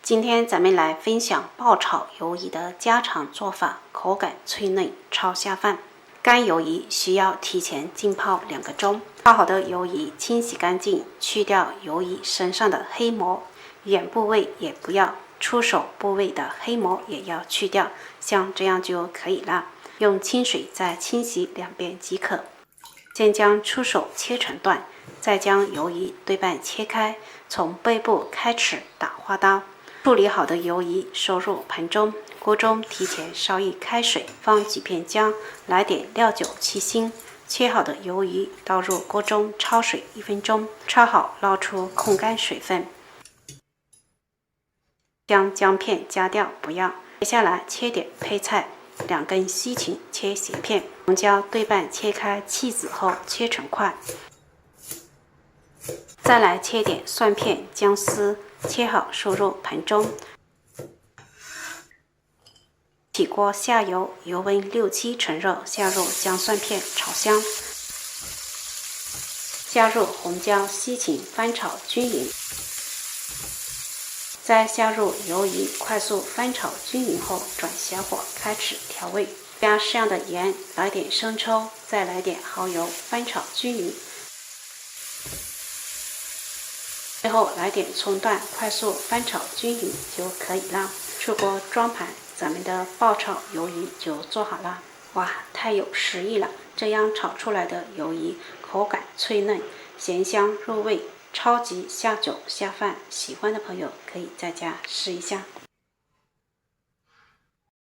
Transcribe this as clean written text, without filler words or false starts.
今天咱们来分享爆炒鱿鱼的家常做法，口感脆嫩，超下饭。干鱿鱼需要提前浸泡2个钟。泡好的鱿鱼清洗干净，去掉鱿鱼身上的黑膜，眼部位也不要，触手部位的黑膜也要去掉，像这样就可以了。用清水再清洗2遍即可。先将触手切成段，再将鱿鱼对半切开，从背部开始打花刀。处理好的鱿鱼收入盆中，锅中提前烧一开水，放几片姜，来点料酒去腥。切好的鱿鱼倒入锅中焯水1分钟，焯好捞出控干水分，将姜片加掉不要。接下来切点配菜，2根西芹切斜片，红椒对半切开去籽后切成块。再来切点蒜片、姜丝，切好收入盆中。起锅下油，油温6-7成热，下入姜蒜片炒香，加入红椒、西芹翻炒均匀，再下入鱿鱼，快速翻炒均匀后转小火开始调味，加适量的盐，来点生抽，再来点蚝油，翻炒均匀。最后来点葱段，快速翻炒均匀就可以了。出锅装盘，咱们的爆炒鱿鱼就做好了。哇，太有食欲了！这样炒出来的鱿鱼口感脆嫩，咸香入味，超级下酒下饭。喜欢的朋友可以在家试一下。